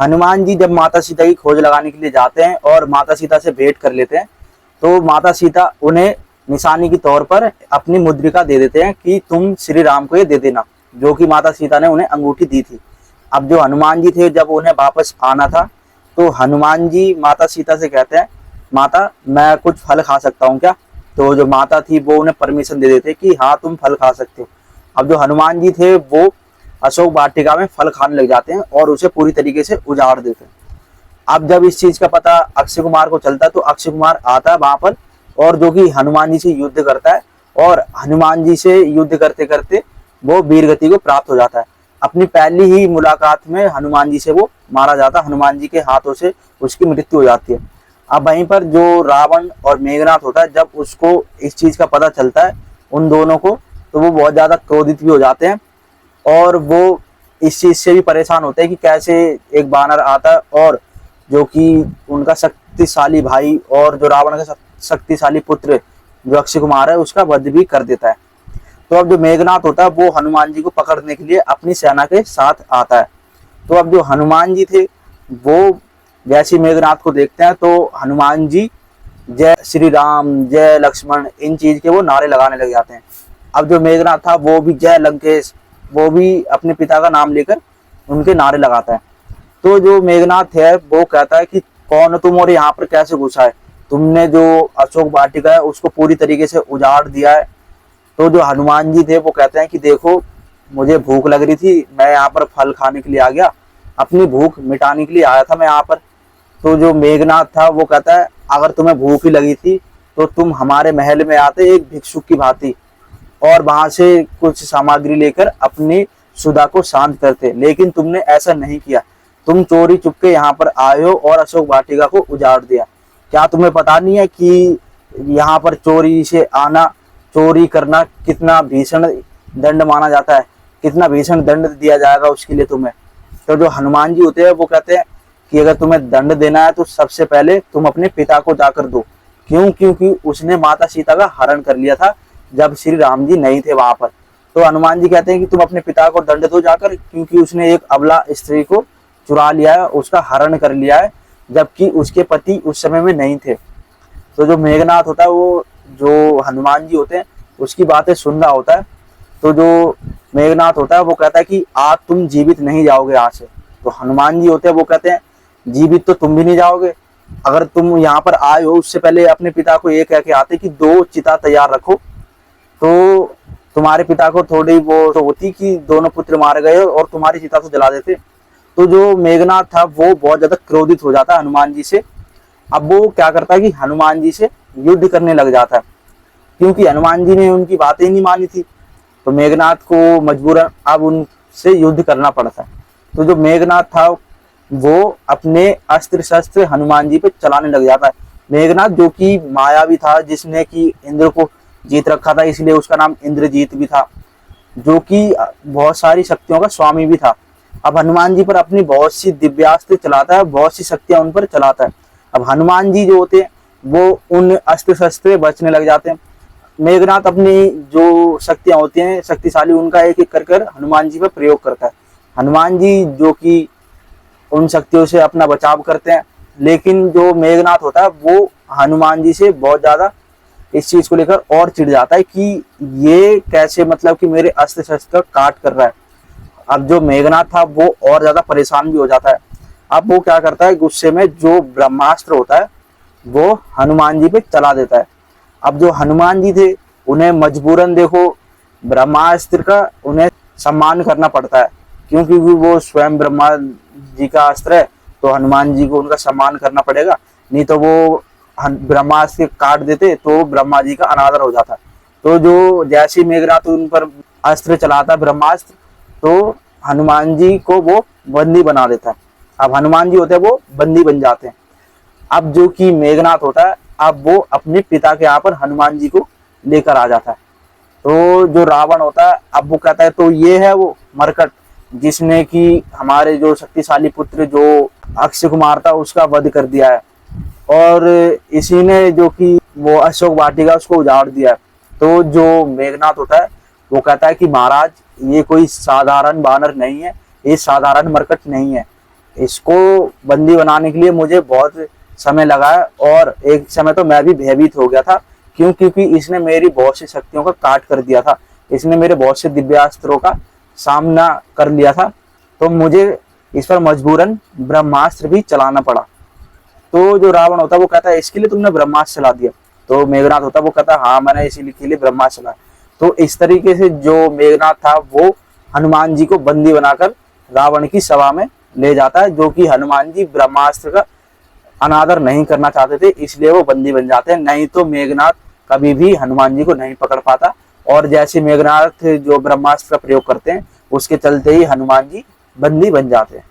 हनुमान जी जब माता सीता की खोज लगाने के लिए जाते हैं और माता सीता से भेंट कर लेते हैं, तो माता सीता उन्हें निशानी के तौर पर अपनी मुद्रिका दे देते हैं कि तुम श्री राम को ये दे देना, जो कि माता सीता ने उन्हें अंगूठी दी थी। अब जो हनुमान जी थे, जब उन्हें वापस आना था, तो हनुमान जी माता सीता से कहते हैं, माता मैं कुछ फल खा सकता हूँ क्या? तो जो माता थी वो उन्हें परमिशन दे देते कि हाँ तुम फल खा सकते हो। अब जो हनुमान जी थे वो अशोक वाटिका में फल खाने लग जाते हैं और उसे पूरी तरीके से उजाड़ देते हैं। अब जब इस चीज का पता अक्षय कुमार को चलता है, तो अक्षय कुमार आता है वहां पर और जो कि हनुमान जी से युद्ध करता है, और हनुमान जी से युद्ध करते करते वो वीरगति को प्राप्त हो जाता है। अपनी पहली ही मुलाकात में हनुमान जी से वो मारा जाता है, हनुमान जी के हाथों से उसकी मृत्यु हो जाती है। अब वहीं पर जो रावण और मेघनाथ होता है, जब उसको इस चीज का पता चलता है उन दोनों को, तो वो बहुत ज्यादा क्रोधित भी हो जाते हैं और वो इस चीज से भी परेशान होते हैं कि कैसे एक वानर आता है और जो कि उनका शक्तिशाली भाई और जो रावण का शक्तिशाली पुत्र जो अक्षय कुमार है उसका वध भी कर देता है। तो अब जो मेघनाथ होता है वो हनुमान जी को पकड़ने के लिए अपनी सेना के साथ आता है। तो अब जो हनुमान जी थे वो जैसे मेघनाथ को देखते हैं, तो हनुमान जी जय श्री राम, जय लक्ष्मण, इन चीज के वो नारे लगाने लग जाते हैं। अब जो मेघनाथ था वो भी जय लंकेश, वो भी अपने पिता का नाम लेकर उनके नारे लगाता है। तो जो मेघनाथ है वो कहता है कि कौन तुम और यहाँ पर कैसे घुसा है, तुमने जो अशोक वाटिका है उसको पूरी तरीके से उजाड़ दिया है। तो जो हनुमान जी थे वो कहते हैं कि देखो मुझे भूख लग रही थी, मैं यहाँ पर फल खाने के लिए आ गया, अपनी भूख मिटाने के लिए आया था मैं यहाँ पर। तो जो मेघनाथ था वो कहता है अगर तुम्हें भूख ही लगी थी तो तुम हमारे महल में आते एक भिक्षुक की भांति और वहां से कुछ सामग्री लेकर अपनी सुधा को शांत करते, लेकिन तुमने ऐसा नहीं किया। तुम चोरी चुपके यहाँ पर आए हो और अशोक वाटिका को उजाड़ दिया। क्या तुम्हें पता नहीं है कि यहाँ पर चोरी से आना, चोरी करना कितना भीषण दंड माना जाता है, कितना भीषण दंड दिया जाएगा उसके लिए तुम्हें। तो जो हनुमान जी होते हैं वो कहते हैं कि अगर तुम्हें दंड देना है तो सबसे पहले तुम अपने पिता को जाकर दो। क्यों? क्योंकि उसने माता सीता का हरण कर लिया था जब श्री राम जी नहीं थे वहां पर। तो हनुमान जी कहते हैं कि तुम अपने पिता को दंड दो जाकर, क्योंकि उसने एक अबला स्त्री को चुरा लिया है, उसका हरण कर लिया है, जबकि उसके पति उस समय में नहीं थे। तो जो मेघनाथ होता है वो जो हनुमान जी होते हैं उसकी बातें सुन रहा होता है। तो जो मेघनाथ होता है वो कहता है कि आज तुम जीवित नहीं जाओगे यहाँ से। तो हनुमान जी होते हैं वो कहते हैं जीवित तो तुम भी नहीं जाओगे, अगर तुम यहाँ पर आए हो उससे पहले अपने पिता को ये कह के आते कि 2 चिता तैयार रखो, तो तुम्हारे पिता को थोड़ी वो तो होती कि दोनों पुत्र मारे गए और तुम्हारी चिता तो जला देते। तो जो मेघनाथ था वो बहुत ज्यादा क्रोधित हो जाता है हनुमान जी से। अब वो क्या करता है कि हनुमान जी से युद्ध करने लग जाता है, क्योंकि हनुमान जी ने उनकी बातें ही नहीं मानी थी। तो मेघनाथ को मजबूरन अब उनसे युद्ध करना पड़ता है। तो जो मेघनाथ था वो अपने अस्त्र शस्त्र हनुमान जी पे चलाने लग जाता है। मेघनाथ जो कि मायावी था, जिसने कि इंद्र को जीत रखा था, इसलिए उसका नाम इंद्रजीत भी था, जो कि बहुत सारी शक्तियों का स्वामी भी था। अब हनुमान जी पर अपनी बहुत सी दिव्यास्त्र चलाता है, बहुत सी शक्तियां उन पर चलाता है। अब हनुमान जी जो होते हैं वो उन अस्त्र शस्त्र बचने लग जाते हैं। मेघनाथ अपनी जो शक्तियां होती हैं शक्तिशाली, उनका एक एक कर कर हनुमान जी पर प्रयोग करता है। हनुमान जी जो कि उन शक्तियों से अपना बचाव करते हैं, लेकिन जो मेघनाथ होता है वो हनुमान जी से बहुत ज्यादा इस चीज को लेकर और चिढ़ जाता है कि ये कैसे, मतलब कि मेरे अस्त्र शस्त्र काट कर रहा है। अब जो मेघनाथ था वो और ज्यादा परेशान भी हो जाता है। अब वो क्या करता है, गुस्से में जो ब्रह्मास्त्र होता है वो हनुमान जी पे चला देता है। अब जो हनुमान जी थे उन्हें मजबूरन देखो ब्रह्मास्त्र का उन्हें सम्मान करना पड़ता है, क्योंकि वो स्वयं ब्रह्मा जी का अस्त्र है, तो हनुमान जी को उनका सम्मान करना पड़ेगा, नहीं तो वो ब्रह्मास्त्र काट देते तो ब्रह्मा जी का अनादर हो जाता। तो जो जैसे मेघनाथ उन पर अस्त्र चलाता है ब्रह्मास्त्र, तो हनुमान जी को वो बंदी बना देता है। अब हनुमान जी होते हैं वो बंदी बन जाते हैं। अब जो कि मेघनाथ होता है अब वो अपने पिता के यहाँ पर हनुमान जी को लेकर आ जाता है। तो जो रावण होता है अब वो कहता है तो ये है वो मरकट जिसने कि हमारे जो शक्तिशाली पुत्र जो अक्षय कुमार था उसका वध कर दिया है, और इसी ने जो कि वो अशोक वाटिका उसको उजाड़ दिया है। तो जो मेघनाथ होता है वो कहता है कि महाराज ये कोई साधारण बानर नहीं है, ये साधारण मरकट नहीं है, इसको बंदी बनाने के लिए मुझे बहुत समय लगा है, और एक समय तो मैं भी भयभीत हो गया था। क्योंकि इसने मेरी बहुत सी शक्तियों का काट कर दिया था, इसने मेरे बहुत से दिव्यास्त्रों का सामना कर लिया था, तो मुझे इस पर मजबूरन ब्रह्मास्त्र भी चलाना पड़ा। तो जो रावण होता है वो कहता है इसके लिए तुमने ब्रह्मास्त्र चला दिया। तो मेघनाथ होता है वो कहता है हाँ मैंने इसीलिए के लिए ब्रह्मास्त्र चलाया। तो इस तरीके से जो मेघनाथ था वो हनुमान जी को बंदी बनाकर रावण की सभा में ले जाता है, जो कि हनुमान जी ब्रह्मास्त्र का अनादर नहीं करना चाहते थे, इसलिए वो बंदी बन जाते हैं। नहीं तो मेघनाथ कभी भी हनुमान जी को नहीं पकड़ पाता, और जैसे मेघनाथ जो ब्रह्मास्त्र का प्रयोग करते हैं उसके चलते ही हनुमान जी बंदी बन जाते हैं।